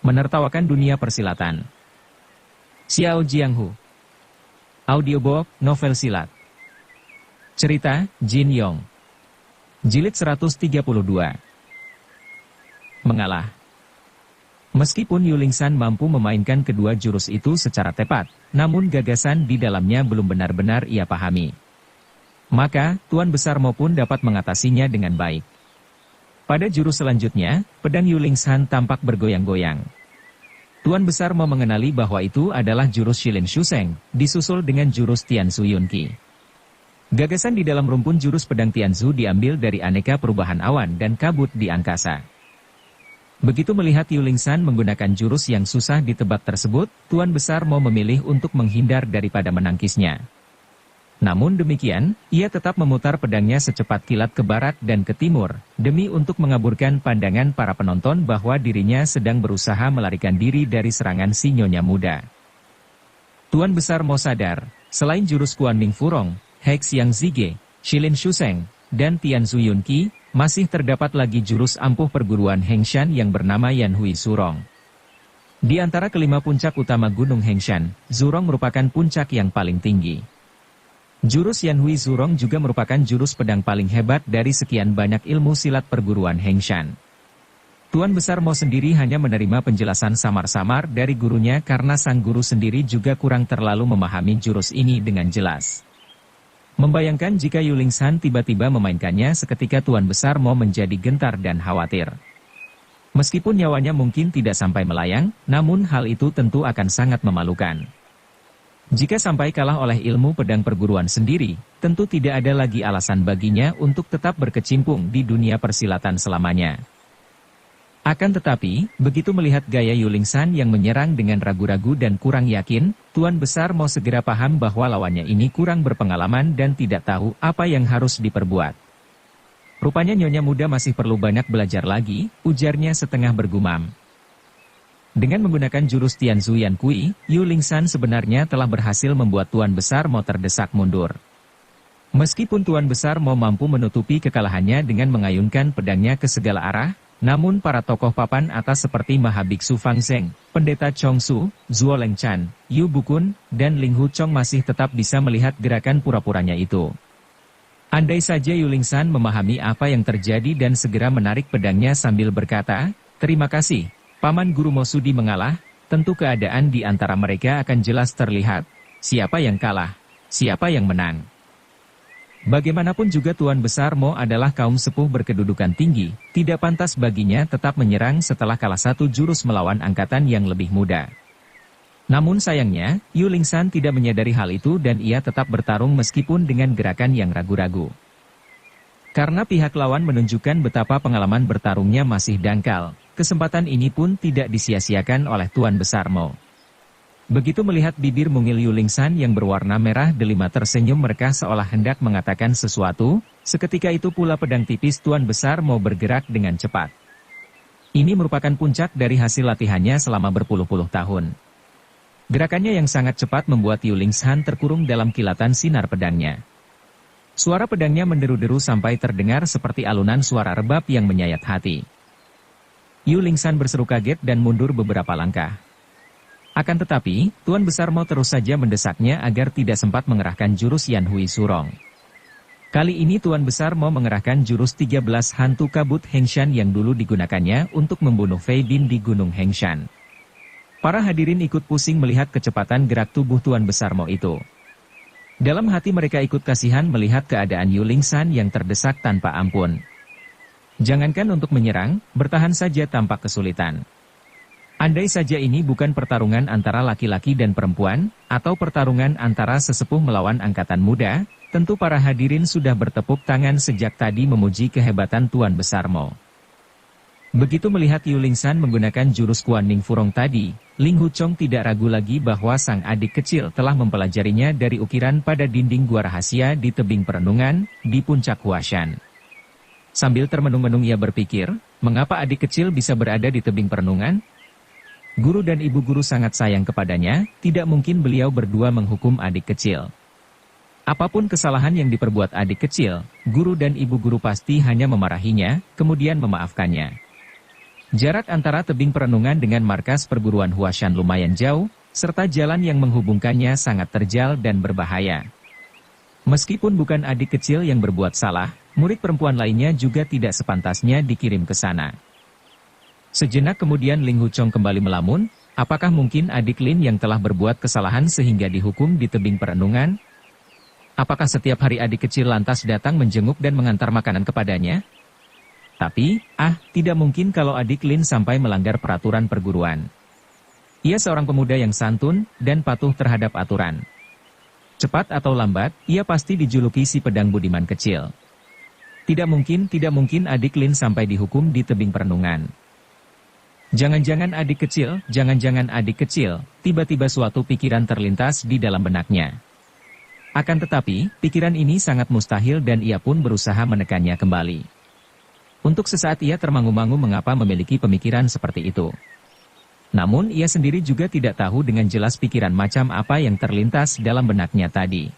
Menertawakan dunia persilatan. Xiao Jianghu. Audiobook, novel silat. Cerita, Jin Yong. Jilid 132. Mengalah. Meskipun Yulingsan mampu memainkan kedua jurus itu secara tepat, namun gagasan di dalamnya belum benar-benar ia pahami. Maka, Tuan Besar Mo pun dapat mengatasinya dengan baik. Pada jurus selanjutnya, pedang Yulingsan tampak bergoyang-goyang. Tuan Besar Mo mengenali bahwa itu adalah jurus Shilin Shuseng, disusul dengan jurus Tianzu Yunqi. Gagasan di dalam rumpun jurus pedang Tianzu diambil dari aneka perubahan awan dan kabut di angkasa. Begitu melihat Yulingsan menggunakan jurus yang susah ditebak tersebut, Tuan Besar Mo memilih untuk menghindar daripada menangkisnya. Namun demikian, ia tetap memutar pedangnya secepat kilat ke barat dan ke timur, demi untuk mengaburkan pandangan para penonton bahwa dirinya sedang berusaha melarikan diri dari serangan si nyonya muda. Tuan Besar Mo sadar, selain jurus Kuan Ning Furong, Hex Yang Zige, Shilin Shuseng, dan Tianzu Yunqi, masih terdapat lagi jurus ampuh perguruan Hengshan yang bernama Yanhui Zurong. Di antara kelima puncak utama Gunung Hengshan, Zurong merupakan puncak yang paling tinggi. Jurus Yanhui Zurong juga merupakan jurus pedang paling hebat dari sekian banyak ilmu silat perguruan Hengshan. Tuan Besar Mo sendiri hanya menerima penjelasan samar-samar dari gurunya karena sang guru sendiri juga kurang terlalu memahami jurus ini dengan jelas. Membayangkan jika Yulingsan tiba-tiba memainkannya seketika Tuan Besar Mo menjadi gentar dan khawatir. Meskipun nyawanya mungkin tidak sampai melayang, namun hal itu tentu akan sangat memalukan. Jika sampai kalah oleh ilmu pedang perguruan sendiri, tentu tidak ada lagi alasan baginya untuk tetap berkecimpung di dunia persilatan selamanya. Akan tetapi, begitu melihat gaya Yulingsan yang menyerang dengan ragu-ragu dan kurang yakin, Tuan Besar Mo segera paham bahwa lawannya ini kurang berpengalaman dan tidak tahu apa yang harus diperbuat. Rupanya nyonya muda masih perlu banyak belajar lagi, ujarnya setengah bergumam. Dengan menggunakan jurus Tianzu Yunqi, Yulingsan sebenarnya telah berhasil membuat Tuan Besar Mo terdesak mundur. Meskipun Tuan Besar Mo mampu menutupi kekalahannya dengan mengayunkan pedangnya ke segala arah, namun para tokoh papan atas seperti Mahabiksu Fang Zeng, Pendeta Chong Su, Zuo Lengchan, Yu Bukun, dan Ling Hu Chong masih tetap bisa melihat gerakan pura-puranya itu. Andai saja Yulingsan memahami apa yang terjadi dan segera menarik pedangnya sambil berkata, "Terima kasih, Paman Guru Mosudi mengalah," tentu keadaan di antara mereka akan jelas terlihat. Siapa yang kalah, siapa yang menang. Bagaimanapun juga Tuan Besar Mo adalah kaum sepuh berkedudukan tinggi, tidak pantas baginya tetap menyerang setelah kalah satu jurus melawan angkatan yang lebih muda. Namun sayangnya, Yulingsan tidak menyadari hal itu dan ia tetap bertarung meskipun dengan gerakan yang ragu-ragu. Karena pihak lawan menunjukkan betapa pengalaman bertarungnya masih dangkal, kesempatan ini pun tidak disia-siakan oleh Tuan Besar Mo. Begitu melihat bibir mungil Yulingsan yang berwarna merah delima tersenyum mereka seolah hendak mengatakan sesuatu, seketika itu pula pedang tipis Tuan Besar Mo bergerak dengan cepat. Ini merupakan puncak dari hasil latihannya selama berpuluh-puluh tahun. Gerakannya yang sangat cepat membuat Yulingsan terkurung dalam kilatan sinar pedangnya. Suara pedangnya menderu-deru sampai terdengar seperti alunan suara rebab yang menyayat hati. Yulingsan berseru kaget dan mundur beberapa langkah. Akan tetapi, Tuan Besar Mo terus saja mendesaknya agar tidak sempat mengerahkan jurus Yanhui Zurong. Kali ini Tuan Besar Mo mengerahkan jurus 13 hantu kabut Hengshan yang dulu digunakannya untuk membunuh Fei Bin di Gunung Hengshan. Para hadirin ikut pusing melihat kecepatan gerak tubuh Tuan Besar Mo itu. Dalam hati mereka ikut kasihan melihat keadaan Yulingsan yang terdesak tanpa ampun. Jangankan untuk menyerang, bertahan saja tampak kesulitan. Andai saja ini bukan pertarungan antara laki-laki dan perempuan, atau pertarungan antara sesepuh melawan angkatan muda, tentu para hadirin sudah bertepuk tangan sejak tadi memuji kehebatan Tuan Besar Mo. Begitu melihat Yulingsan menggunakan jurus Kuan Ning Furong tadi, Ling Hu Chong tidak ragu lagi bahwa sang adik kecil telah mempelajarinya dari ukiran pada dinding gua rahasia di tebing perenungan, di puncak Huashan. Sambil termenung-menung ia berpikir, mengapa adik kecil bisa berada di tebing perenungan? Guru dan ibu guru sangat sayang kepadanya, tidak mungkin beliau berdua menghukum adik kecil. Apapun kesalahan yang diperbuat adik kecil, guru dan ibu guru pasti hanya memarahinya, kemudian memaafkannya. Jarak antara tebing perenungan dengan markas perguruan Huashan lumayan jauh, serta jalan yang menghubungkannya sangat terjal dan berbahaya. Meskipun bukan adik kecil yang berbuat salah, murid perempuan lainnya juga tidak sepantasnya dikirim ke sana. Sejenak kemudian Ling Huchong kembali melamun, apakah mungkin adik Lin yang telah berbuat kesalahan sehingga dihukum di tebing perenungan? Apakah setiap hari adik kecil lantas datang menjenguk dan mengantar makanan kepadanya? Tapi, tidak mungkin kalau adik Lin sampai melanggar peraturan perguruan. Ia seorang pemuda yang santun dan patuh terhadap aturan. Cepat atau lambat, ia pasti dijuluki si pedang budiman kecil. Tidak mungkin adik Lin sampai dihukum di tebing perenungan. Jangan-jangan adik kecil, tiba-tiba suatu pikiran terlintas di dalam benaknya. Akan tetapi, pikiran ini sangat mustahil dan ia pun berusaha menekannya kembali. Untuk sesaat ia termangu-mangu mengapa memiliki pemikiran seperti itu. Namun ia sendiri juga tidak tahu dengan jelas pikiran macam apa yang terlintas dalam benaknya tadi.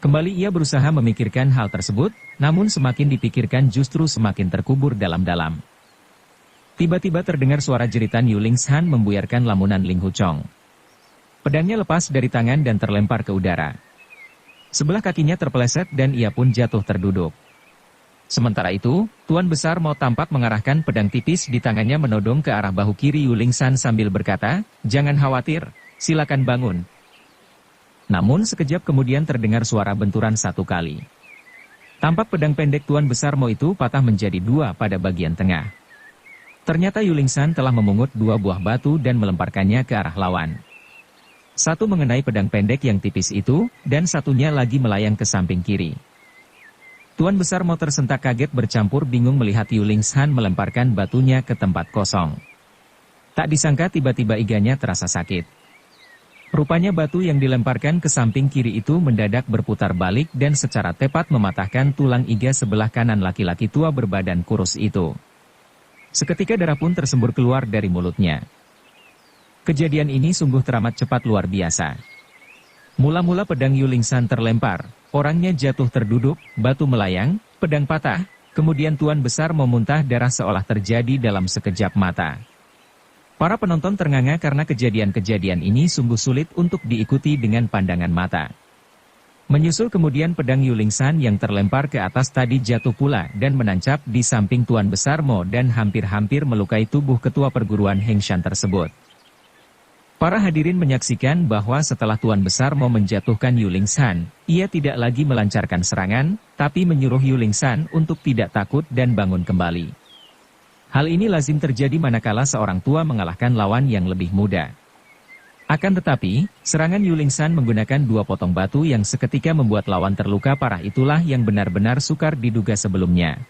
Kembali ia berusaha memikirkan hal tersebut, namun semakin dipikirkan justru semakin terkubur dalam-dalam. Tiba-tiba terdengar suara jeritan Yuling Shan membuyarkan lamunan Ling Huchong. Pedangnya lepas dari tangan dan terlempar ke udara. Sebelah kakinya terpeleset dan ia pun jatuh terduduk. Sementara itu, Tuan Besar Mo tampak mengarahkan pedang tipis di tangannya menodong ke arah bahu kiri Yuling Shan sambil berkata, "Jangan khawatir, silakan bangun." Namun sekejap kemudian terdengar suara benturan satu kali. Tampak pedang pendek Tuan Besar Mo itu patah menjadi dua pada bagian tengah. Ternyata Yuling Shan telah memungut dua buah batu dan melemparkannya ke arah lawan. Satu mengenai pedang pendek yang tipis itu, dan satunya lagi melayang ke samping kiri. Tuan Besar Mo tersentak kaget bercampur bingung melihat Yuling Shan melemparkan batunya ke tempat kosong. Tak disangka tiba-tiba iganya terasa sakit. Rupanya batu yang dilemparkan ke samping kiri itu mendadak berputar balik dan secara tepat mematahkan tulang iga sebelah kanan laki-laki tua berbadan kurus itu. Seketika darah pun tersembur keluar dari mulutnya. Kejadian ini sungguh teramat cepat luar biasa. Mula-mula pedang Yuling Shan terlempar, orangnya jatuh terduduk, batu melayang, pedang patah, kemudian Tuan Besar memuntah darah seolah terjadi dalam sekejap mata. Para penonton ternganga karena kejadian-kejadian ini sungguh sulit untuk diikuti dengan pandangan mata. Menyusul kemudian pedang Yuling Shan yang terlempar ke atas tadi jatuh pula dan menancap di samping Tuan Besar Mo dan hampir-hampir melukai tubuh ketua perguruan Hengshan tersebut. Para hadirin menyaksikan bahwa setelah Tuan Besar Mo menjatuhkan Yuling Shan, ia tidak lagi melancarkan serangan, tapi menyuruh Yuling Shan untuk tidak takut dan bangun kembali. Hal ini lazim terjadi manakala seorang tua mengalahkan lawan yang lebih muda. Akan tetapi, serangan Yuling Shan menggunakan dua potong batu yang seketika membuat lawan terluka parah itulah yang benar-benar sukar diduga sebelumnya.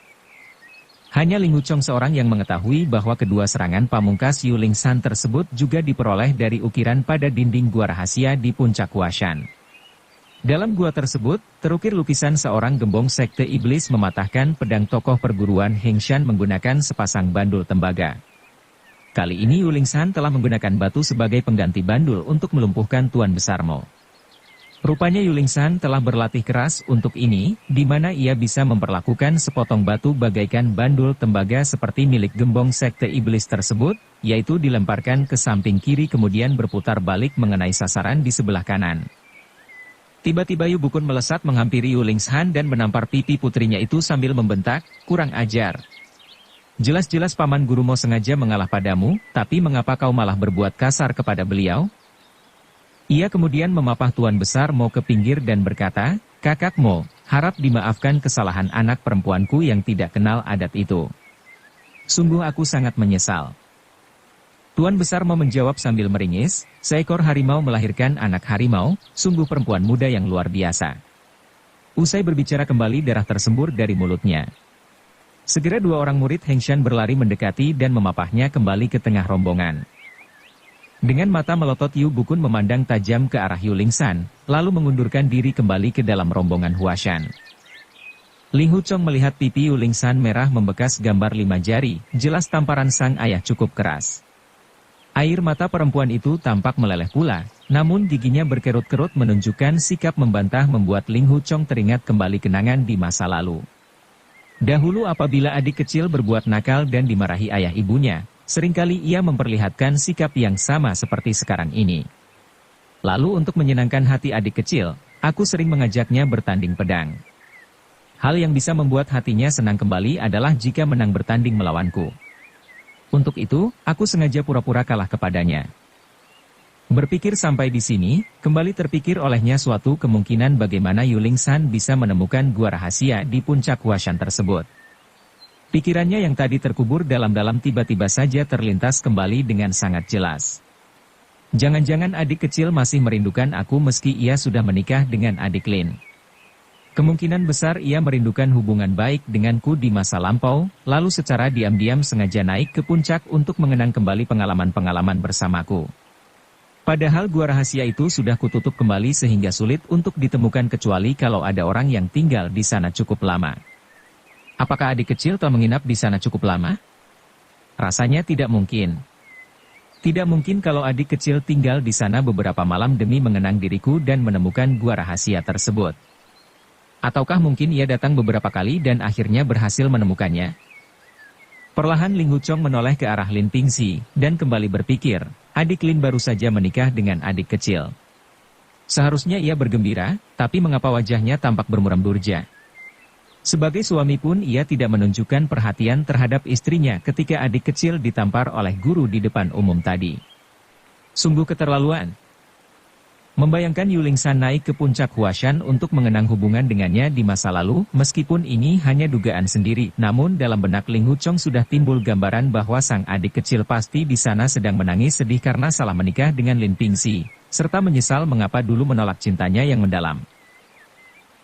Hanya Ling Huchong seorang yang mengetahui bahwa kedua serangan pamungkas Yuling Shan tersebut juga diperoleh dari ukiran pada dinding gua rahasia di puncak Huashan. Dalam gua tersebut, terukir lukisan seorang gembong sekte iblis mematahkan pedang tokoh perguruan Hengshan menggunakan sepasang bandul tembaga. Kali ini Yuling Shan telah menggunakan batu sebagai pengganti bandul untuk melumpuhkan Tuan Besar Mo. Rupanya Yuling Shan telah berlatih keras untuk ini, di mana ia bisa memperlakukan sepotong batu bagaikan bandul tembaga seperti milik gembong sekte iblis tersebut, yaitu dilemparkan ke samping kiri kemudian berputar balik mengenai sasaran di sebelah kanan. Tiba-tiba Yu Bukun melesat menghampiri Yuling Shan dan menampar pipi putrinya itu sambil membentak, "Kurang ajar. Jelas-jelas Paman Guru Mo sengaja mengalah padamu, tapi mengapa kau malah berbuat kasar kepada beliau?" Ia kemudian memapah Tuan Besar Mo ke pinggir dan berkata, "Kakak Mo, harap dimaafkan kesalahan anak perempuanku yang tidak kenal adat itu. Sungguh aku sangat menyesal." Tuan Besar Mo menjawab sambil meringis, "Seekor harimau melahirkan anak harimau, sungguh perempuan muda yang luar biasa." Usai berbicara kembali darah tersembur dari mulutnya. Segera dua orang murid Hengshan berlari mendekati dan memapahnya kembali ke tengah rombongan. Dengan mata melotot Yu Bukun memandang tajam ke arah Yuling Shan, lalu mengundurkan diri kembali ke dalam rombongan Huashan. Ling Huchong melihat pipi Yuling Shan merah membekas gambar 5 jari, jelas tamparan sang ayah cukup keras. Air mata perempuan itu tampak meleleh pula, namun giginya berkerut-kerut menunjukkan sikap membantah membuat Ling Huchong teringat kembali kenangan di masa lalu. Dahulu apabila adik kecil berbuat nakal dan dimarahi ayah ibunya, seringkali ia memperlihatkan sikap yang sama seperti sekarang ini. Lalu untuk menyenangkan hati adik kecil, aku sering mengajaknya bertanding pedang. Hal yang bisa membuat hatinya senang kembali adalah jika menang bertanding melawanku. Untuk itu, aku sengaja pura-pura kalah kepadanya. Berpikir sampai di sini, kembali terpikir olehnya suatu kemungkinan bagaimana Yuling San bisa menemukan gua rahasia di puncak Huashan tersebut. Pikirannya yang tadi terkubur dalam-dalam tiba-tiba saja terlintas kembali dengan sangat jelas. Jangan-jangan adik kecil masih merindukan aku meski ia sudah menikah dengan adik Lin. Kemungkinan besar ia merindukan hubungan baik denganku di masa lampau, lalu secara diam-diam sengaja naik ke puncak untuk mengenang kembali pengalaman-pengalaman bersamaku. Padahal gua rahasia itu sudah kututup kembali sehingga sulit untuk ditemukan kecuali kalau ada orang yang tinggal di sana cukup lama. Apakah adik kecil telah menginap di sana cukup lama? Rasanya tidak mungkin. Tidak mungkin kalau adik kecil tinggal di sana beberapa malam demi mengenang diriku dan menemukan gua rahasia tersebut. Ataukah mungkin ia datang beberapa kali dan akhirnya berhasil menemukannya? Perlahan Ling Huchong menoleh ke arah Lin Pingxi dan kembali berpikir, adik Lin baru saja menikah dengan adik kecil. Seharusnya ia bergembira, tapi mengapa wajahnya tampak bermuram durja? Sebagai suami pun ia tidak menunjukkan perhatian terhadap istrinya ketika adik kecil ditampar oleh guru di depan umum tadi. Sungguh keterlaluan. Membayangkan Yuling San naik ke puncak Huashan untuk mengenang hubungan dengannya di masa lalu, meskipun ini hanya dugaan sendiri, namun dalam benak Ling Huchong sudah timbul gambaran bahwa sang adik kecil pasti di sana sedang menangis sedih karena salah menikah dengan Lin Pingxi, serta menyesal mengapa dulu menolak cintanya yang mendalam.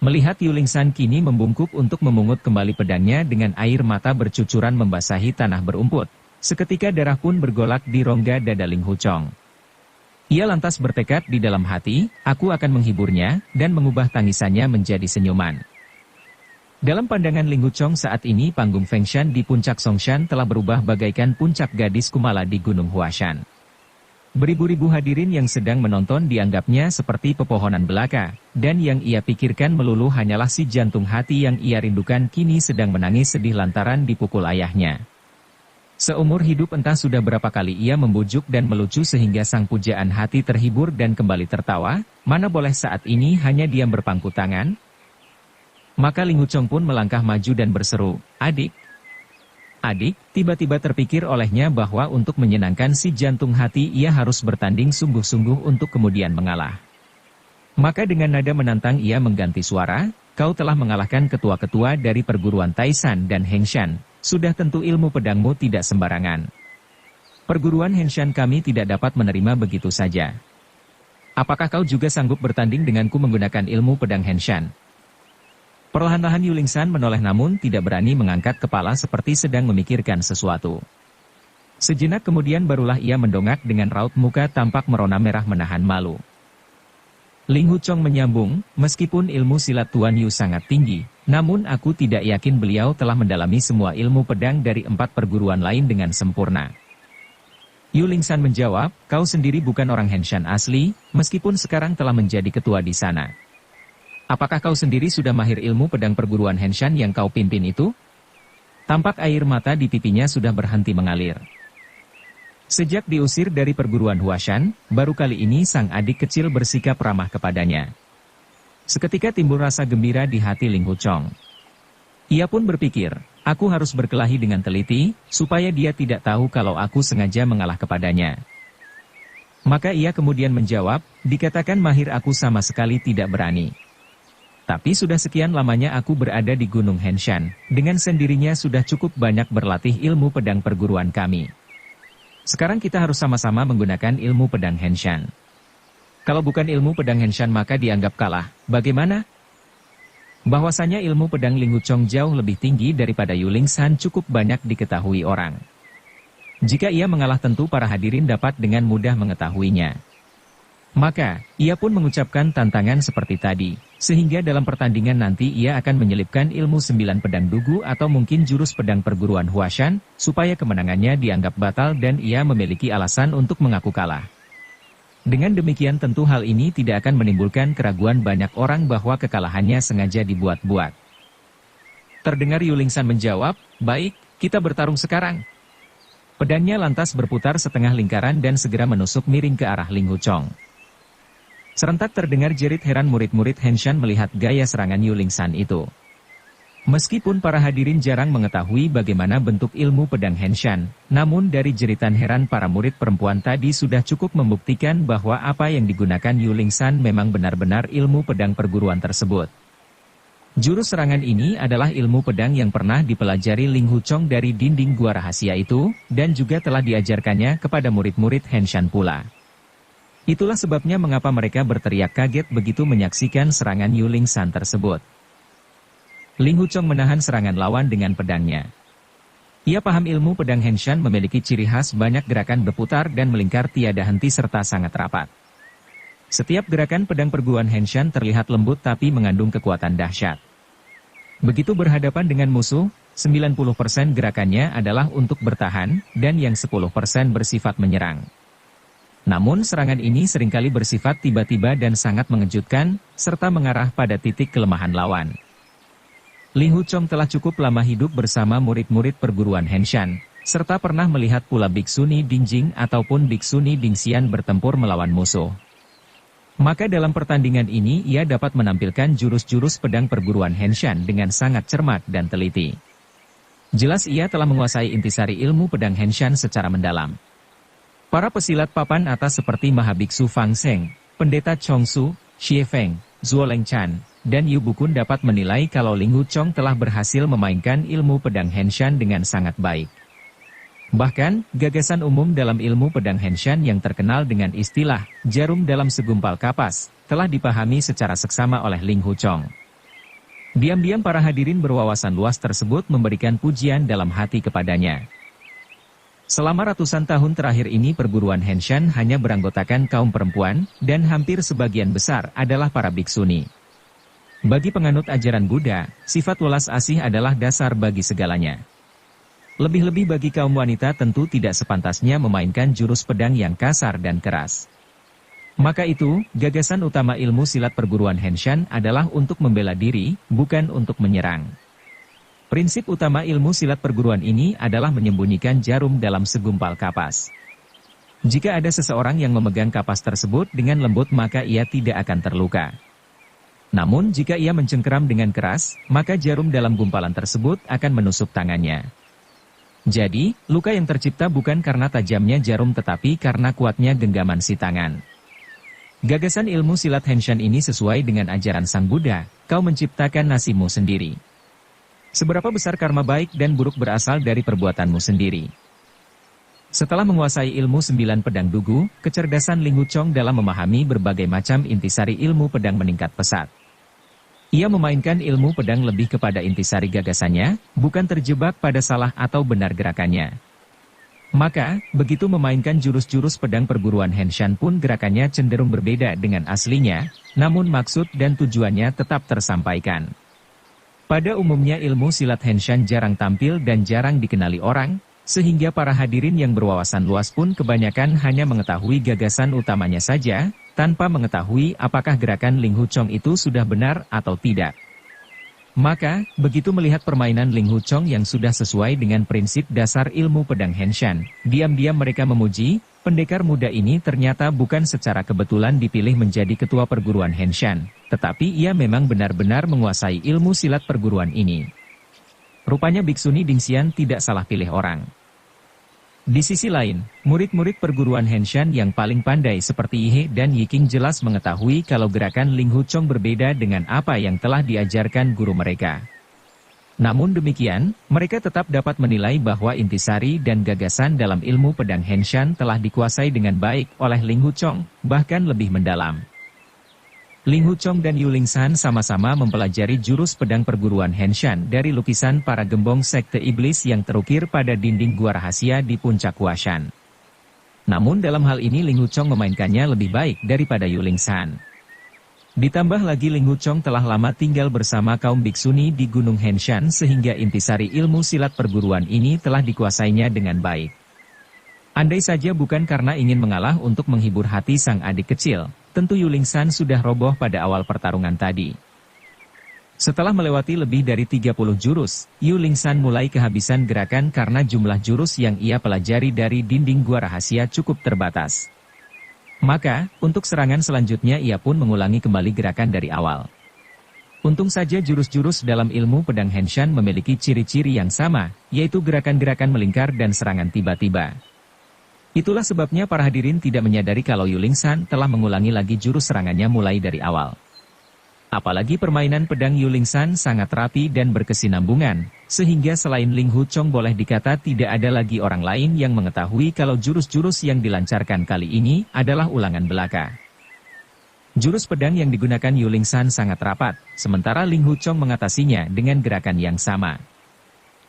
Melihat Yuling San kini membungkuk untuk memungut kembali pedangnya dengan air mata bercucuran membasahi tanah berumput, seketika darah pun bergolak di rongga dada Ling Huchong. Ia lantas bertekad di dalam hati, aku akan menghiburnya, dan mengubah tangisannya menjadi senyuman. Dalam pandangan Ling Huchong saat ini panggung Fengshan di puncak Songshan telah berubah bagaikan puncak gadis Kumala di Gunung Huashan. Beribu-ribu hadirin yang sedang menonton dianggapnya seperti pepohonan belaka, dan yang ia pikirkan melulu hanyalah si jantung hati yang ia rindukan kini sedang menangis sedih lantaran dipukul ayahnya. Seumur hidup entah sudah berapa kali ia membujuk dan melucu sehingga sang pujaan hati terhibur dan kembali tertawa, mana boleh saat ini hanya diam berpangku tangan? Maka Ling Huchong pun melangkah maju dan berseru, adik. Adik, tiba-tiba terpikir olehnya bahwa untuk menyenangkan si jantung hati ia harus bertanding sungguh-sungguh untuk kemudian mengalah. Maka dengan nada menantang ia mengganti suara, kau telah mengalahkan ketua-ketua dari perguruan Taishan dan Hengshan. Sudah tentu ilmu pedangmu tidak sembarangan. Perguruan Henshan kami tidak dapat menerima begitu saja. Apakah kau juga sanggup bertanding denganku menggunakan ilmu pedang Henshan? Perlahan-lahan Yuling San menoleh namun tidak berani mengangkat kepala seperti sedang memikirkan sesuatu. Sejenak kemudian barulah ia mendongak dengan raut muka tampak merona merah menahan malu. Ling Huchong menyambung, meskipun ilmu silat Tuan Yu sangat tinggi, namun aku tidak yakin beliau telah mendalami semua ilmu pedang dari 4 perguruan lain dengan sempurna. Yuling San menjawab, kau sendiri bukan orang Henshan asli, meskipun sekarang telah menjadi ketua di sana. Apakah kau sendiri sudah mahir ilmu pedang perguruan Henshan yang kau pimpin itu? Tampak air mata di pipinya sudah berhenti mengalir. Sejak diusir dari perguruan Huashan, baru kali ini sang adik kecil bersikap ramah kepadanya. Seketika timbul rasa gembira di hati Ling Huchong. Ia pun berpikir, aku harus berkelahi dengan teliti, supaya dia tidak tahu kalau aku sengaja mengalah kepadanya. Maka ia kemudian menjawab, dikatakan mahir aku sama sekali tidak berani. Tapi sudah sekian lamanya aku berada di Gunung Henshan, dengan sendirinya sudah cukup banyak berlatih ilmu pedang perguruan kami. Sekarang kita harus sama-sama menggunakan ilmu pedang Henshan. Kalau bukan ilmu pedang Henshan maka dianggap kalah, bagaimana? Bahwasanya ilmu pedang Ling Huchong jauh lebih tinggi daripada Yuling San cukup banyak diketahui orang. Jika ia mengalah tentu para hadirin dapat dengan mudah mengetahuinya. Maka, ia pun mengucapkan tantangan seperti tadi, sehingga dalam pertandingan nanti ia akan menyelipkan ilmu 9 pedang dugu atau mungkin jurus pedang perguruan Huashan, supaya kemenangannya dianggap batal dan ia memiliki alasan untuk mengaku kalah. Dengan demikian tentu hal ini tidak akan menimbulkan keraguan banyak orang bahwa kekalahannya sengaja dibuat-buat. Terdengar Yulingsan menjawab, "Baik, kita bertarung sekarang." Pedangnya lantas berputar setengah lingkaran dan segera menusuk miring ke arah Ling Huchong. Serentak terdengar jerit heran murid-murid Henshan melihat gaya serangan Yulingsan itu. Meskipun para hadirin jarang mengetahui bagaimana bentuk ilmu pedang Henshan, namun dari jeritan heran para murid perempuan tadi sudah cukup membuktikan bahwa apa yang digunakan Yulingsan memang benar-benar ilmu pedang perguruan tersebut. Jurus serangan ini adalah ilmu pedang yang pernah dipelajari Ling Huchong dari dinding gua rahasia itu, dan juga telah diajarkannya kepada murid-murid Henshan pula. Itulah sebabnya mengapa mereka berteriak kaget begitu menyaksikan serangan Yulingsan tersebut. Ling Huchong menahan serangan lawan dengan pedangnya. Ia paham ilmu pedang Henshan memiliki ciri khas banyak gerakan berputar dan melingkar tiada henti serta sangat rapat. Setiap gerakan pedang perguruan Henshan terlihat lembut tapi mengandung kekuatan dahsyat. Begitu berhadapan dengan musuh, 90% gerakannya adalah untuk bertahan, dan yang 10% bersifat menyerang. Namun serangan ini seringkali bersifat tiba-tiba dan sangat mengejutkan, serta mengarah pada titik kelemahan lawan. Ling Huchong telah cukup lama hidup bersama murid-murid perguruan Henshan, serta pernah melihat pula Biksuni Dingjing ataupun Biksuni Dingxian bertempur melawan musuh. Maka dalam pertandingan ini ia dapat menampilkan jurus-jurus pedang perguruan Henshan dengan sangat cermat dan teliti. Jelas ia telah menguasai intisari ilmu pedang Henshan secara mendalam. Para pesilat papan atas seperti Mahabiksu Fang Seng, Pendeta Chongsu, Xie Feng, Zuo Lengchan, dan Yu Bukun dapat menilai kalau Ling Huchong telah berhasil memainkan ilmu pedang Henshan dengan sangat baik. Bahkan, gagasan umum dalam ilmu pedang Henshan yang terkenal dengan istilah jarum dalam segumpal kapas, telah dipahami secara seksama oleh Ling Huchong. Diam-diam para hadirin berwawasan luas tersebut memberikan pujian dalam hati kepadanya. Selama ratusan tahun terakhir ini perguruan Henshan hanya beranggotakan kaum perempuan, dan hampir sebagian besar adalah para biksuni. Bagi penganut ajaran Buddha, sifat welas asih adalah dasar bagi segalanya. Lebih-lebih bagi kaum wanita tentu tidak sepantasnya memainkan jurus pedang yang kasar dan keras. Maka itu, gagasan utama ilmu silat perguruan Henshan adalah untuk membela diri, bukan untuk menyerang. Prinsip utama ilmu silat perguruan ini adalah menyembunyikan jarum dalam segumpal kapas. Jika ada seseorang yang memegang kapas tersebut dengan lembut maka ia tidak akan terluka. Namun jika ia mencengkeram dengan keras, maka jarum dalam gumpalan tersebut akan menusuk tangannya. Jadi, luka yang tercipta bukan karena tajamnya jarum tetapi karena kuatnya genggaman si tangan. Gagasan ilmu silat Henshan ini sesuai dengan ajaran Sang Buddha, kau menciptakan nasibmu sendiri. Seberapa besar karma baik dan buruk berasal dari perbuatanmu sendiri. Setelah menguasai ilmu 9 pedang dugu, kecerdasan Ling Huchong dalam memahami berbagai macam intisari ilmu pedang meningkat pesat. Ia memainkan ilmu pedang lebih kepada intisari gagasannya, bukan terjebak pada salah atau benar gerakannya. Maka, begitu memainkan jurus-jurus pedang perguruan Henshan pun gerakannya cenderung berbeda dengan aslinya, namun maksud dan tujuannya tetap tersampaikan. Pada umumnya ilmu silat Henshan jarang tampil dan jarang dikenali orang, sehingga para hadirin yang berwawasan luas pun kebanyakan hanya mengetahui gagasan utamanya saja, tanpa mengetahui apakah gerakan Ling Huchong itu sudah benar atau tidak. Maka, begitu melihat permainan Ling Huchong yang sudah sesuai dengan prinsip dasar ilmu pedang Henshan, diam-diam mereka memuji, pendekar muda ini ternyata bukan secara kebetulan dipilih menjadi ketua perguruan Henshan, tetapi ia memang benar-benar menguasai ilmu silat perguruan ini. Rupanya Biksuni Dingxian tidak salah pilih orang. Di sisi lain, murid-murid perguruan Henshan yang paling pandai seperti Ihe dan Yiking jelas mengetahui kalau gerakan Ling Huchong berbeda dengan apa yang telah diajarkan guru mereka. Namun demikian, mereka tetap dapat menilai bahwa intisari dan gagasan dalam ilmu pedang Henshan telah dikuasai dengan baik oleh Ling Huchong, bahkan lebih mendalam. Ling Huchong dan Yulingsan sama-sama mempelajari jurus pedang perguruan Henshan dari lukisan para gembong sekte iblis yang terukir pada dinding gua rahasia di puncak Huashan. Namun dalam hal ini Ling Huchong memainkannya lebih baik daripada Yulingsan. Ditambah lagi Ling Huchong telah lama tinggal bersama kaum biksuni di Gunung Henshan sehingga intisari ilmu silat perguruan ini telah dikuasainya dengan baik. Andai saja bukan karena ingin mengalah untuk menghibur hati sang adik kecil, tentu Yulingsan sudah roboh pada awal pertarungan tadi. Setelah melewati lebih dari 30 jurus, Yu Lingsan mulai kehabisan gerakan karena jumlah jurus yang ia pelajari dari dinding gua rahasia cukup terbatas. Maka, untuk serangan selanjutnya ia pun mengulangi kembali gerakan dari awal. Untung saja jurus-jurus dalam ilmu pedang Henshan memiliki ciri-ciri yang sama, yaitu gerakan-gerakan melingkar dan serangan tiba-tiba. Itulah sebabnya para hadirin tidak menyadari kalau Yu Lingsan telah mengulangi lagi jurus serangannya mulai dari awal. Apalagi permainan pedang Yu Lingsan sangat rapi dan berkesinambungan, sehingga selain Ling Hu Chong boleh dikata tidak ada lagi orang lain yang mengetahui kalau jurus-jurus yang dilancarkan kali ini adalah ulangan belaka. Jurus pedang yang digunakan Yu Lingsan sangat rapat, sementara Ling Hu Chong mengatasinya dengan gerakan yang sama.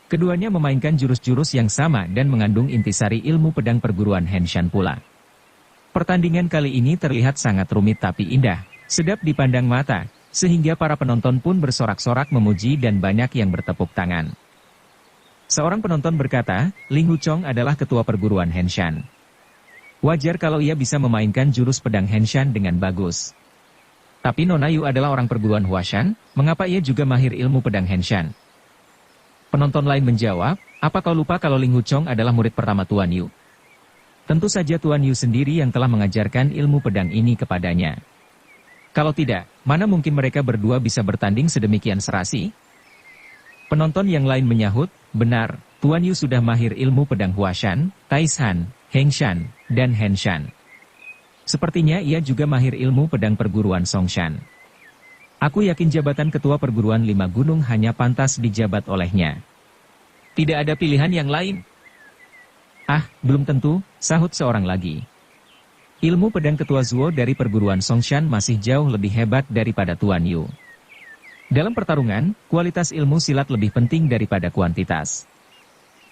Keduanya memainkan jurus-jurus yang sama dan mengandung intisari ilmu pedang perguruan Henshan pula. Pertandingan kali ini terlihat sangat rumit tapi indah, sedap dipandang mata, sehingga para penonton pun bersorak-sorak memuji dan banyak yang bertepuk tangan. Seorang penonton berkata, Ling Hu Chong adalah ketua perguruan Henshan. Wajar kalau ia bisa memainkan jurus pedang Henshan dengan bagus. Tapi Nona Yu adalah orang perguruan Huashan, mengapa ia juga mahir ilmu pedang Henshan? Penonton lain menjawab, apa kau lupa kalau Ling Hu Chong adalah murid pertama Tuan Yu? Tentu saja Tuan Yu sendiri yang telah mengajarkan ilmu pedang ini kepadanya. Kalau tidak, mana mungkin mereka berdua bisa bertanding sedemikian serasi? Penonton yang lain menyahut, benar, Tuan Yu sudah mahir ilmu pedang Huashan, Taishan, Hengshan, dan Henshan. Sepertinya ia juga mahir ilmu pedang perguruan Songshan. Aku yakin jabatan ketua perguruan 5 gunung hanya pantas dijabat olehnya. Tidak ada pilihan yang lain. Ah, belum tentu, sahut seorang lagi. Ilmu pedang ketua Zuo dari perguruan Songshan masih jauh lebih hebat daripada Tuan Yu. Dalam pertarungan, kualitas ilmu silat lebih penting daripada kuantitas.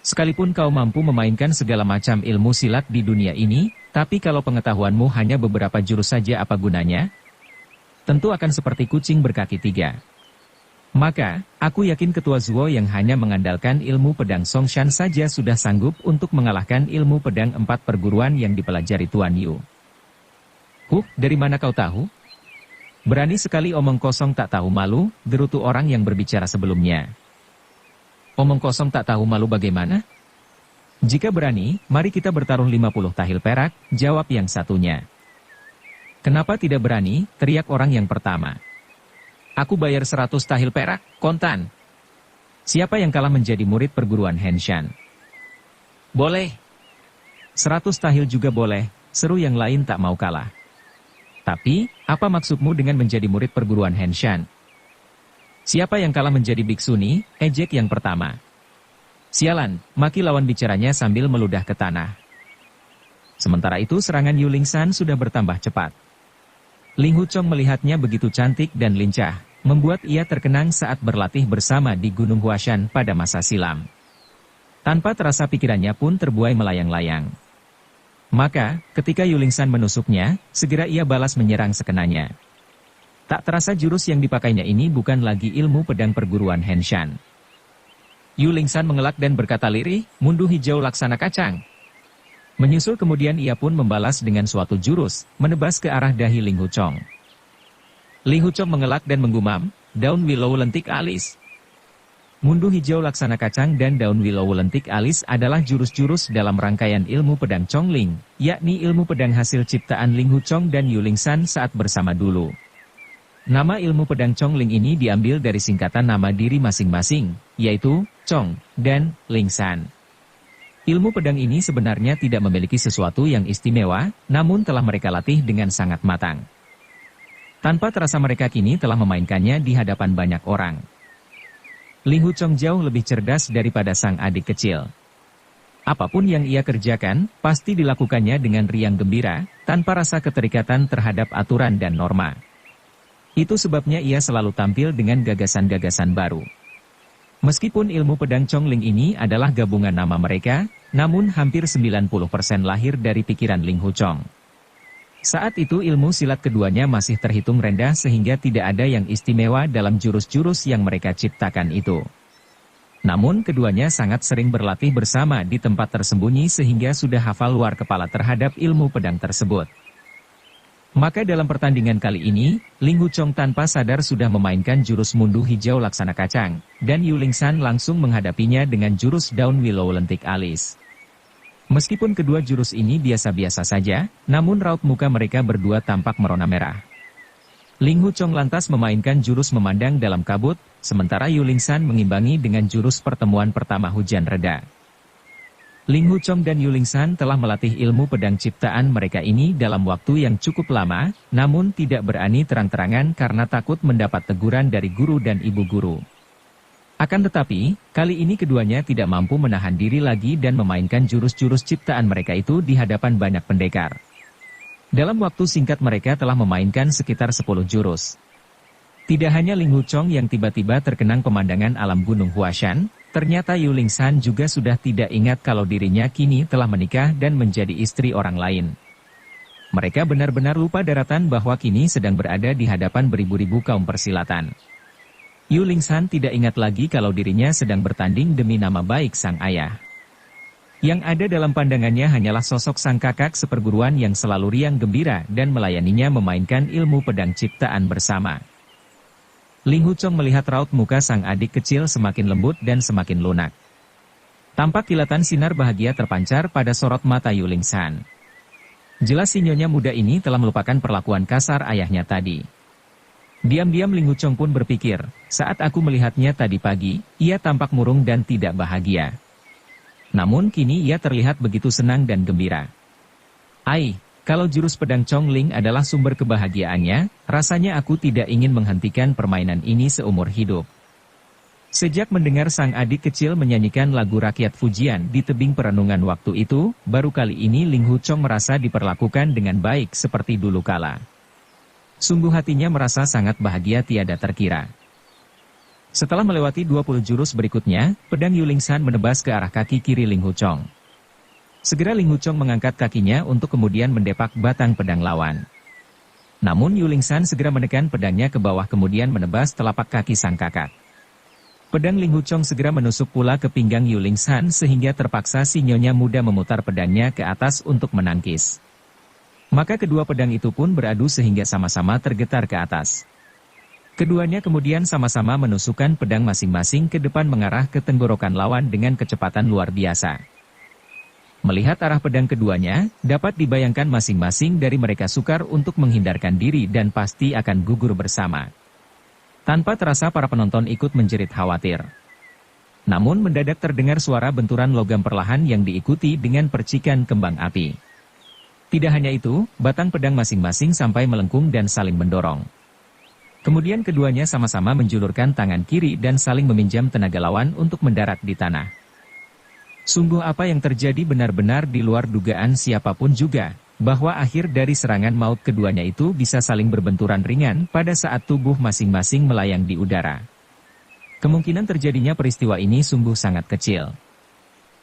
Sekalipun kau mampu memainkan segala macam ilmu silat di dunia ini, tapi kalau pengetahuanmu hanya beberapa jurus saja apa gunanya? Tentu akan seperti kucing berkaki 3. Maka, aku yakin ketua Zuo yang hanya mengandalkan ilmu pedang Songshan saja sudah sanggup untuk mengalahkan ilmu pedang 4 perguruan yang dipelajari Tuan Yu. Dari mana kau tahu? Berani sekali omong kosong tak tahu malu, gerutu orang yang berbicara sebelumnya. Omong kosong tak tahu malu bagaimana? Jika berani, mari kita bertarung 50 tahil perak, jawab yang satunya. Kenapa tidak berani, teriak orang yang pertama. Aku bayar 100 tahil perak, kontan. Siapa yang kalah menjadi murid perguruan Henshan? Boleh. 100 tahil juga boleh, seru yang lain tak mau kalah. Tapi, apa maksudmu dengan menjadi murid perguruan Henshan? Siapa yang kalah menjadi biksuni? Ejek yang pertama. Sialan, maki lawan bicaranya sambil meludah ke tanah. Sementara itu serangan Yu Lingsan sudah bertambah cepat. Ling Hu Chong melihatnya begitu cantik dan lincah, membuat ia terkenang saat berlatih bersama di Gunung Huashan pada masa silam. Tanpa terasa pikirannya pun terbuai melayang-layang. Maka, ketika Yu Lingsan menusuknya, segera ia balas menyerang sekenanya. Tak terasa jurus yang dipakainya ini bukan lagi ilmu pedang perguruan Henshan. Yu Lingsan mengelak dan berkata lirih, mundu hijau laksana kacang. Menyusul kemudian ia pun membalas dengan suatu jurus, menebas ke arah dahi Ling Hu Chong. Ling Hu Chong mengelak dan menggumam, daun willow lentik alis. Mundu hijau laksana kacang dan daun willow lentik alis adalah jurus-jurus dalam rangkaian ilmu pedang Chongling, yakni ilmu pedang hasil ciptaan Ling Hu Chong dan Yu Lingsan saat bersama dulu. Nama ilmu pedang Chongling ini diambil dari singkatan nama diri masing-masing, yaitu Chong dan Lingsan. Ilmu pedang ini sebenarnya tidak memiliki sesuatu yang istimewa, namun telah mereka latih dengan sangat matang. Tanpa terasa mereka kini telah memainkannya di hadapan banyak orang. Ling Hu Chong jauh lebih cerdas daripada sang adik kecil. Apapun yang ia kerjakan, pasti dilakukannya dengan riang gembira, tanpa rasa keterikatan terhadap aturan dan norma. Itu sebabnya ia selalu tampil dengan gagasan-gagasan baru. Meskipun ilmu pedang Chongling ini adalah gabungan nama mereka, namun hampir 90% lahir dari pikiran Ling Hu Chong. Saat itu ilmu silat keduanya masih terhitung rendah sehingga tidak ada yang istimewa dalam jurus-jurus yang mereka ciptakan itu. Namun keduanya sangat sering berlatih bersama di tempat tersembunyi sehingga sudah hafal luar kepala terhadap ilmu pedang tersebut. Maka dalam pertandingan kali ini, Ling Huchong tanpa sadar sudah memainkan jurus mundu hijau laksana kacang, dan Yuling Shan langsung menghadapinya dengan jurus daun willow lentik alis. Meskipun kedua jurus ini biasa-biasa saja, namun raut muka mereka berdua tampak merona merah. Ling Huchong lantas memainkan jurus memandang dalam kabut, sementara Yuling Shan mengimbangi dengan jurus pertemuan pertama hujan reda. Ling Huchong dan Yuling Shan telah melatih ilmu pedang ciptaan mereka ini dalam waktu yang cukup lama, namun tidak berani terang-terangan karena takut mendapat teguran dari guru dan ibu guru. Akan tetapi, kali ini keduanya tidak mampu menahan diri lagi dan memainkan jurus-jurus ciptaan mereka itu di hadapan banyak pendekar. Dalam waktu singkat mereka telah memainkan sekitar 10 jurus. Tidak hanya Ling Huchong yang tiba-tiba terkenang pemandangan alam Gunung Huashan, ternyata Yuling Shan juga sudah tidak ingat kalau dirinya kini telah menikah dan menjadi istri orang lain. Mereka benar-benar lupa daratan bahwa kini sedang berada di hadapan beribu-ribu kaum persilatan. Yuling Shan tidak ingat lagi kalau dirinya sedang bertanding demi nama baik sang ayah. Yang ada dalam pandangannya hanyalah sosok sang kakak seperguruan yang selalu riang gembira dan melayaninya memainkan ilmu pedang ciptaan bersama. Ling Huchong melihat raut muka sang adik kecil semakin lembut dan semakin lunak. Tampak kilatan sinar bahagia terpancar pada sorot mata Yuling Shan. Jelas si nyonya muda ini telah melupakan perlakuan kasar ayahnya tadi. Diam-diam Ling Huchong pun berpikir, saat aku melihatnya tadi pagi, ia tampak murung dan tidak bahagia. Namun kini ia terlihat begitu senang dan gembira. Kalau jurus pedang Chongling adalah sumber kebahagiaannya, rasanya aku tidak ingin menghentikan permainan ini seumur hidup. Sejak mendengar sang adik kecil menyanyikan lagu rakyat Fujian di tebing perenungan waktu itu, baru kali ini Ling Huchong merasa diperlakukan dengan baik seperti dulu kala. Sungguh hatinya merasa sangat bahagia tiada terkira. Setelah melewati 20 jurus berikutnya, pedang Yuling Shan menebas ke arah kaki kiri Ling Huchong. Segera Ling Huchong mengangkat kakinya untuk kemudian mendepak batang pedang lawan. Namun Yuling Shan segera menekan pedangnya ke bawah kemudian menebas telapak kaki sang kakak. Pedang Ling Huchong segera menusuk pula ke pinggang Yuling Shan sehingga terpaksa si nyonya muda memutar pedangnya ke atas untuk menangkis. Maka kedua pedang itu pun beradu sehingga sama-sama tergetar ke atas. Keduanya kemudian sama-sama menusukkan pedang masing-masing ke depan mengarah ke tenggorokan lawan dengan kecepatan luar biasa. Melihat arah pedang keduanya, dapat dibayangkan masing-masing dari mereka sukar untuk menghindarkan diri dan pasti akan gugur bersama. Tanpa terasa para penonton ikut menjerit khawatir. Namun mendadak terdengar suara benturan logam perlahan yang diikuti dengan percikan kembang api. Tidak hanya itu, batang pedang masing-masing sampai melengkung dan saling mendorong. Kemudian keduanya sama-sama menjulurkan tangan kiri dan saling meminjam tenaga lawan untuk mendarat di tanah. Sungguh apa yang terjadi benar-benar di luar dugaan siapapun juga, bahwa akhir dari serangan maut keduanya itu bisa saling berbenturan ringan pada saat tubuh masing-masing melayang di udara. Kemungkinan terjadinya peristiwa ini sungguh sangat kecil.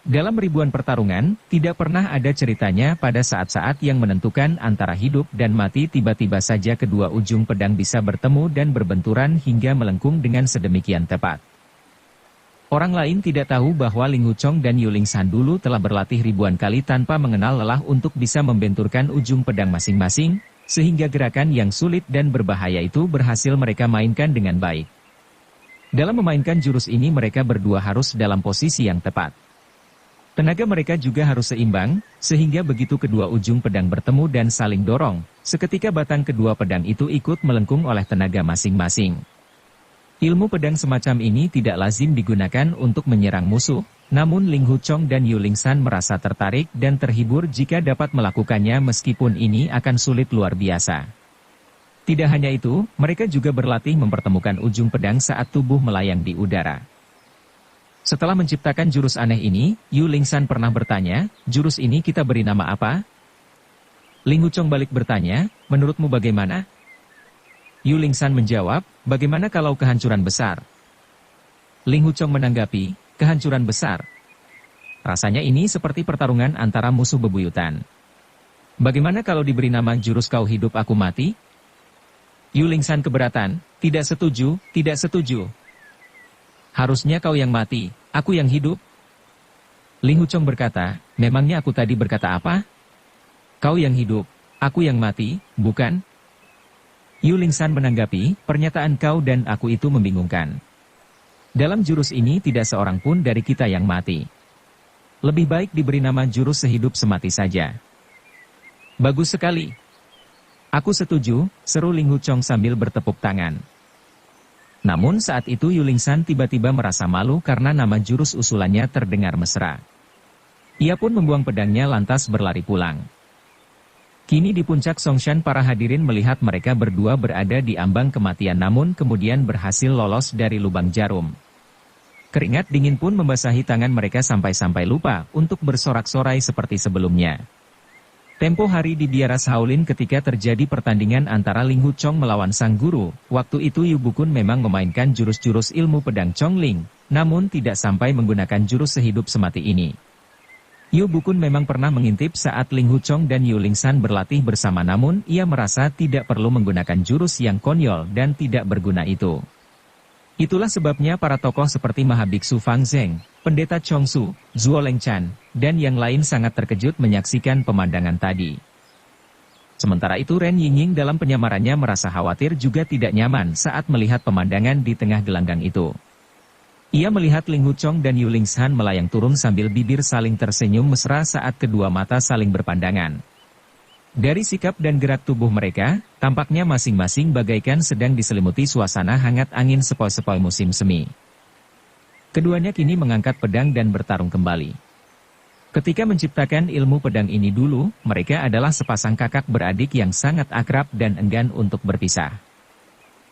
Dalam ribuan pertarungan, tidak pernah ada ceritanya pada saat-saat yang menentukan antara hidup dan mati tiba-tiba saja kedua ujung pedang bisa bertemu dan berbenturan hingga melengkung dengan sedemikian tepat. Orang lain tidak tahu bahwa Ling Huchong dan Yuling Shan dulu telah berlatih ribuan kali tanpa mengenal lelah untuk bisa membenturkan ujung pedang masing-masing, sehingga gerakan yang sulit dan berbahaya itu berhasil mereka mainkan dengan baik. Dalam memainkan jurus ini mereka berdua harus dalam posisi yang tepat. Tenaga mereka juga harus seimbang, sehingga begitu kedua ujung pedang bertemu dan saling dorong, seketika batang kedua pedang itu ikut melengkung oleh tenaga masing-masing. Ilmu pedang semacam ini tidak lazim digunakan untuk menyerang musuh, namun Ling Huchong dan Yuling Shan merasa tertarik dan terhibur jika dapat melakukannya meskipun ini akan sulit luar biasa. Tidak hanya itu, mereka juga berlatih mempertemukan ujung pedang saat tubuh melayang di udara. Setelah menciptakan jurus aneh ini, Yuling Shan pernah bertanya, jurus ini kita beri nama apa? Ling Huchong balik bertanya, menurutmu bagaimana? Yuling Shan menjawab, bagaimana kalau kehancuran besar? Ling Huchong menanggapi, kehancuran besar. Rasanya ini seperti pertarungan antara musuh bebuyutan. Bagaimana kalau diberi nama jurus kau hidup aku mati? Yuling Shan keberatan, tidak setuju, tidak setuju. Harusnya kau yang mati, aku yang hidup. Ling Huchong berkata, memangnya aku tadi berkata apa? Kau yang hidup, Aku yang mati, bukan? Yu Lingsan menanggapi, pernyataan kau dan aku itu membingungkan. Dalam jurus ini tidak seorang pun dari kita yang mati. Lebih baik diberi nama jurus sehidup semati saja. Bagus sekali. Aku setuju, seru Ling Huchong sambil bertepuk tangan. Namun saat itu Yu Lingsan tiba-tiba merasa malu karena nama jurus usulannya terdengar mesra. Ia pun membuang pedangnya lantas berlari pulang. Kini di puncak Songshan para hadirin melihat mereka berdua berada di ambang kematian namun kemudian berhasil lolos dari lubang jarum. Keringat dingin pun membasahi tangan mereka sampai-sampai lupa untuk bersorak-sorai seperti sebelumnya. Tempo hari di biara Shaolin ketika terjadi pertandingan antara Ling Huchong melawan sang guru, waktu itu Yu Bukun memang memainkan jurus-jurus ilmu pedang Chongling, namun tidak sampai menggunakan jurus sehidup semati ini. Yu Bukun memang pernah mengintip saat Ling Huchong dan Yu Lingsan berlatih bersama namun ia merasa tidak perlu menggunakan jurus yang konyol dan tidak berguna itu. Itulah sebabnya para tokoh seperti Mahabiksu Fang Zheng, Pendeta Chongsu, Zhuo Lengchan, dan yang lain sangat terkejut menyaksikan pemandangan tadi. Sementara itu Ren Yingying dalam penyamarannya merasa khawatir juga tidak nyaman saat melihat pemandangan di tengah gelanggang itu. Ia melihat Ling Huchong dan Yu Lingsan melayang turun sambil bibir saling tersenyum mesra saat kedua mata saling berpandangan. Dari sikap dan gerak tubuh mereka, tampaknya masing-masing bagaikan sedang diselimuti suasana hangat angin sepoi-sepoi musim semi. Keduanya kini mengangkat pedang dan bertarung kembali. Ketika menciptakan ilmu pedang ini dulu, mereka adalah sepasang kakak beradik yang sangat akrab dan enggan untuk berpisah.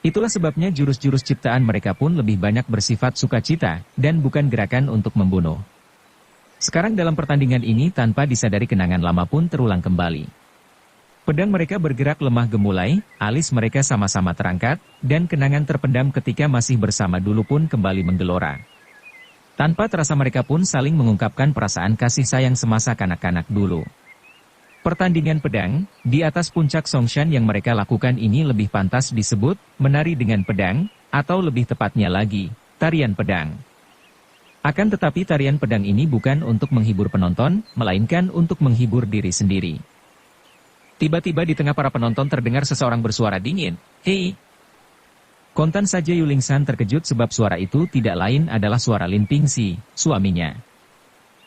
Itulah sebabnya jurus-jurus ciptaan mereka pun lebih banyak bersifat sukacita, dan bukan gerakan untuk membunuh. Sekarang dalam pertandingan ini tanpa disadari kenangan lama pun terulang kembali. Pedang mereka bergerak lemah gemulai, alis mereka sama-sama terangkat, dan kenangan terpendam ketika masih bersama dulu pun kembali menggelora. Tanpa terasa mereka pun saling mengungkapkan perasaan kasih sayang semasa kanak-kanak dulu. Pertandingan pedang, di atas puncak Songshan yang mereka lakukan ini lebih pantas disebut, menari dengan pedang, atau lebih tepatnya lagi, tarian pedang. Akan tetapi tarian pedang ini bukan untuk menghibur penonton, melainkan untuk menghibur diri sendiri. Tiba-tiba di tengah para penonton terdengar seseorang bersuara dingin, "Hei!" Kontan saja Yu Lingsan terkejut sebab suara itu tidak lain adalah suara Lin Pingxi, suaminya.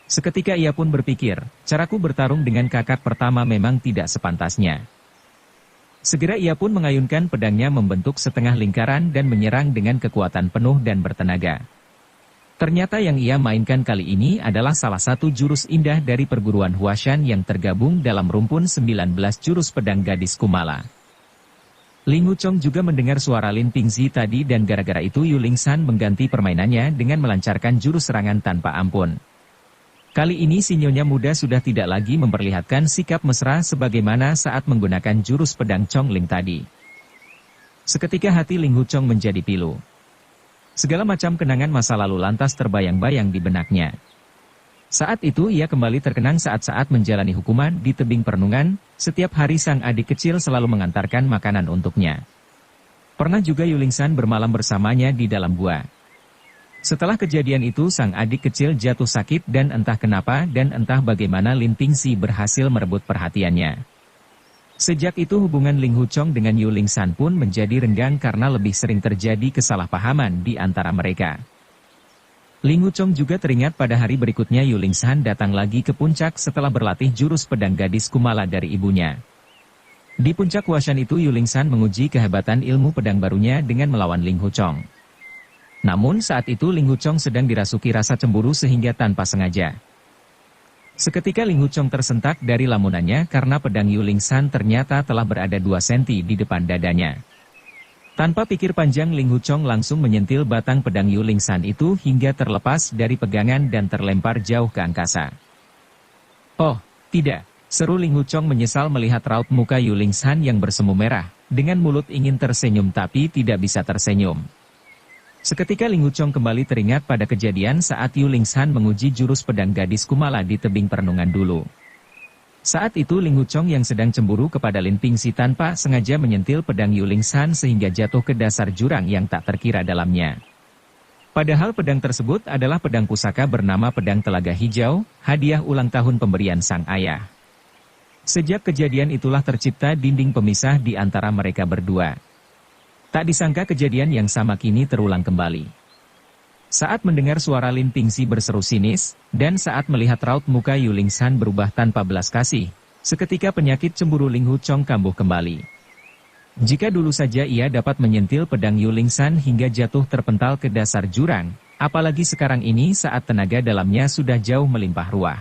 Seketika ia pun berpikir, caraku bertarung dengan kakak pertama memang tidak sepantasnya. Segera ia pun mengayunkan pedangnya membentuk setengah lingkaran dan menyerang dengan kekuatan penuh dan bertenaga. Ternyata yang ia mainkan kali ini adalah salah satu jurus indah dari perguruan Huashan yang tergabung dalam rumpun 19 jurus pedang gadis Kumala. Ling Huchong juga mendengar suara Lin Pingxi tadi dan gara-gara itu Yu Lingsan mengganti permainannya dengan melancarkan jurus serangan tanpa ampun. Kali ini si nyonya muda sudah tidak lagi memperlihatkan sikap mesra sebagaimana saat menggunakan jurus pedang Chongling tadi. Seketika hati Ling Huchong menjadi pilu. Segala macam kenangan masa lalu lantas terbayang-bayang di benaknya. Saat itu ia kembali terkenang saat-saat menjalani hukuman di tebing perenungan, setiap hari sang adik kecil selalu mengantarkan makanan untuknya. Pernah juga Yu Lingsan bermalam bersamanya di dalam gua. Setelah kejadian itu sang adik kecil jatuh sakit dan entah kenapa dan entah bagaimana Lin Pingxi berhasil merebut perhatiannya. Sejak itu hubungan Ling Huchong dengan Yu Lingsan pun menjadi renggang karena lebih sering terjadi kesalahpahaman di antara mereka. Ling Huchong juga teringat pada hari berikutnya Yu Lingsan datang lagi ke puncak setelah berlatih jurus pedang gadis Kumala dari ibunya. Di puncak Huashan itu Yu Lingsan menguji kehebatan ilmu pedang barunya dengan melawan Ling Huchong. Namun saat itu Ling Huchong sedang dirasuki rasa cemburu sehingga tanpa sengaja. Seketika Ling Huchong tersentak dari lamunannya karena pedang Yu Lingsan ternyata telah berada 2 senti di depan dadanya. Tanpa pikir panjang Ling Huchong langsung menyentil batang pedang Yu Lingsan itu hingga terlepas dari pegangan dan terlempar jauh ke angkasa. "Oh, tidak," seru Ling Huchong menyesal melihat raut muka Yu Lingsan yang bersemu merah, dengan mulut ingin tersenyum tapi tidak bisa tersenyum. Seketika Ling Huchong kembali teringat pada kejadian saat Yu Lingsan menguji jurus pedang gadis Kumala di tebing perenungan dulu. Saat itu Ling Huchong yang sedang cemburu kepada Lin Pingxi tanpa sengaja menyentil pedang Yu Lingsan sehingga jatuh ke dasar jurang yang tak terkira dalamnya. Padahal pedang tersebut adalah pedang pusaka bernama pedang Telaga Hijau, hadiah ulang tahun pemberian sang ayah. Sejak kejadian itulah tercipta dinding pemisah di antara mereka berdua. Tak disangka kejadian yang sama kini terulang kembali. Saat mendengar suara Lin Pingxi berseru sinis, dan saat melihat raut muka Yuling Shan berubah tanpa belas kasih, seketika penyakit cemburu Ling Huchong kambuh kembali. Jika dulu saja ia dapat menyentil pedang Yuling Shan hingga jatuh terpental ke dasar jurang, apalagi sekarang ini saat tenaga dalamnya sudah jauh melimpah ruah.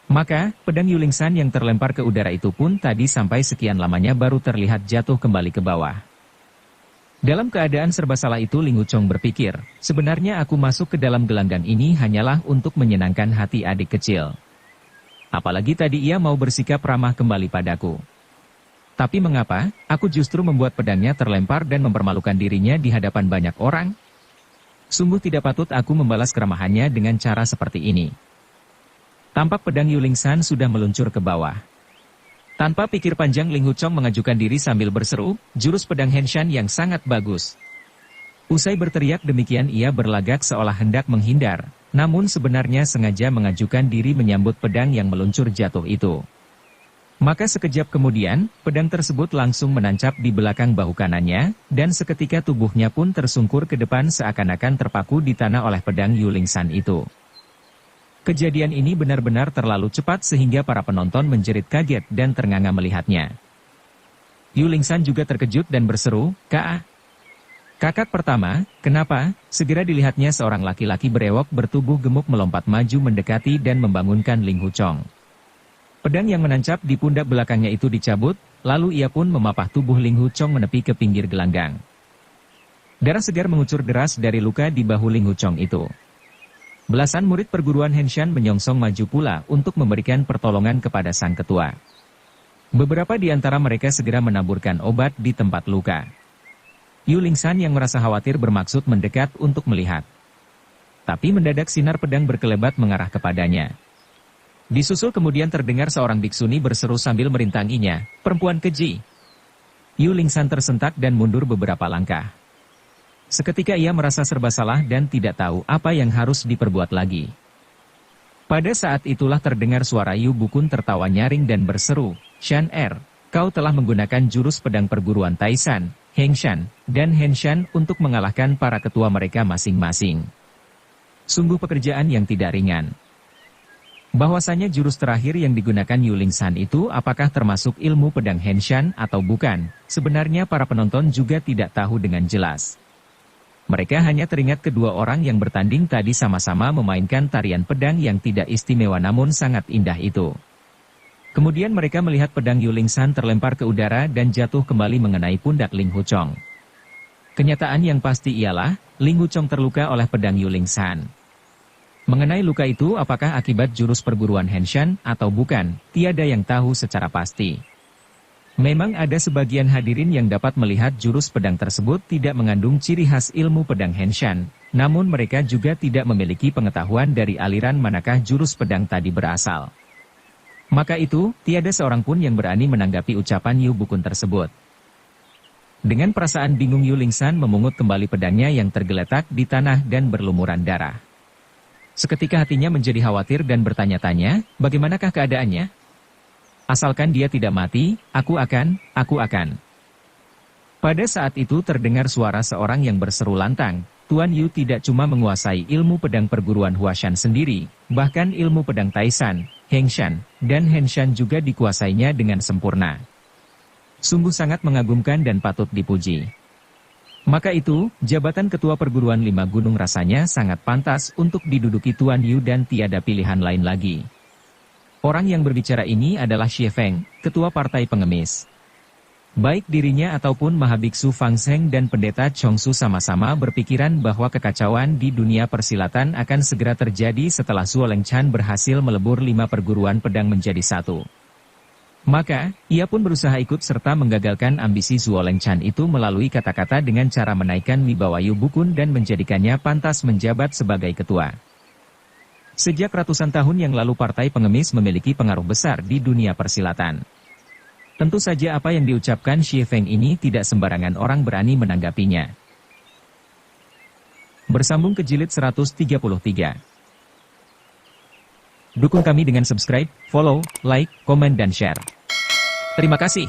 Maka, pedang Yuling Shan yang terlempar ke udara itu pun tadi sampai sekian lamanya baru terlihat jatuh kembali ke bawah. Dalam keadaan serba salah itu Ling Huchong berpikir, sebenarnya aku masuk ke dalam gelanggang ini hanyalah untuk menyenangkan hati adik kecil. Apalagi tadi ia mau bersikap ramah kembali padaku. Tapi mengapa, aku justru membuat pedangnya terlempar dan mempermalukan dirinya di hadapan banyak orang? Sungguh tidak patut aku membalas keramahannya dengan cara seperti ini. Tampak pedang Yuling Shan sudah meluncur ke bawah. Tanpa pikir panjang Ling Huchong mengajukan diri sambil berseru, jurus pedang Henshan yang sangat bagus. Usai berteriak demikian ia berlagak seolah hendak menghindar, namun sebenarnya sengaja mengajukan diri menyambut pedang yang meluncur jatuh itu. Maka sekejap kemudian, pedang tersebut langsung menancap di belakang bahu kanannya, dan seketika tubuhnya pun tersungkur ke depan seakan-akan terpaku di tanah oleh pedang Yuling Shan itu. Kejadian ini benar-benar terlalu cepat sehingga para penonton menjerit kaget dan ternganga melihatnya. Yuling Shan juga terkejut dan berseru, "Kak!" Kakak pertama, kenapa? Segera dilihatnya seorang laki-laki berewok bertubuh gemuk melompat maju mendekati dan membangunkan Ling Huchong. Pedang yang menancap di pundak belakangnya itu dicabut, lalu ia pun memapah tubuh Ling Huchong menepi ke pinggir gelanggang. Darah segar mengucur deras dari luka di bahu Ling Huchong itu. Belasan murid perguruan Henshan menyongsong maju pula untuk memberikan pertolongan kepada sang ketua. Beberapa di antara mereka segera menaburkan obat di tempat luka. Yuling Shan yang merasa khawatir bermaksud mendekat untuk melihat. Tapi mendadak sinar pedang berkelebat mengarah kepadanya. Disusul kemudian terdengar seorang biksuni berseru sambil merintanginya, "Perempuan keji!" Yuling Shan tersentak dan mundur beberapa langkah. Seketika ia merasa serba salah dan tidak tahu apa yang harus diperbuat lagi. Pada saat itulah terdengar suara Yu Bukun tertawa nyaring dan berseru, "Shan kau telah menggunakan jurus pedang perguruan Taishan, Hengshan, dan Henshan untuk mengalahkan para ketua mereka masing-masing. Sungguh pekerjaan yang tidak ringan." Bahwasanya jurus terakhir yang digunakan Yuling Shan itu apakah termasuk ilmu pedang Henshan atau bukan, sebenarnya para penonton juga tidak tahu dengan jelas. Mereka hanya teringat kedua orang yang bertanding tadi sama-sama memainkan tarian pedang yang tidak istimewa namun sangat indah itu. Kemudian mereka melihat pedang Yuling Shan terlempar ke udara dan jatuh kembali mengenai pundak Ling Huchong. Kenyataan yang pasti ialah, Ling Huchong terluka oleh pedang Yuling Shan. Mengenai luka itu apakah akibat jurus perguruan Henshan atau bukan, tiada yang tahu secara pasti. Memang ada sebagian hadirin yang dapat melihat jurus pedang tersebut tidak mengandung ciri khas ilmu pedang Henshan, namun mereka juga tidak memiliki pengetahuan dari aliran manakah jurus pedang tadi berasal. Maka itu, tiada seorang pun yang berani menanggapi ucapan Yu Bukun tersebut. Dengan perasaan bingung Yuling Shan memungut kembali pedangnya yang tergeletak di tanah dan berlumuran darah. Seketika hatinya menjadi khawatir dan bertanya-tanya, bagaimanakah keadaannya? Asalkan dia tidak mati, aku akan. Pada saat itu terdengar suara seorang yang berseru lantang, Tuan Yu tidak cuma menguasai ilmu pedang perguruan Huashan sendiri, bahkan ilmu pedang Taishan, Hengshan, dan Henshan juga dikuasainya dengan sempurna. Sungguh sangat mengagumkan dan patut dipuji. Maka itu, jabatan ketua perguruan 5 gunung rasanya sangat pantas untuk diduduki Tuan Yu dan tiada pilihan lain lagi. Orang yang berbicara ini adalah Xie Feng, ketua partai pengemis. Baik dirinya ataupun Mahabiksu Fang Zheng dan pendeta Chongsu sama-sama berpikiran bahwa kekacauan di dunia persilatan akan segera terjadi setelah Zuo Lengchan berhasil melebur 5 perguruan pedang menjadi satu. Maka, ia pun berusaha ikut serta menggagalkan ambisi Zuo Lengchan itu melalui kata-kata dengan cara menaikkan wibawa Yu Bukun dan menjadikannya pantas menjabat sebagai ketua. Sejak ratusan tahun yang lalu partai pengemis memiliki pengaruh besar di dunia persilatan. Tentu saja apa yang diucapkan Xie Feng ini tidak sembarangan orang berani menanggapinya. Bersambung ke jilid 133. Dukung kami dengan subscribe, follow, like, komen dan share. Terima kasih.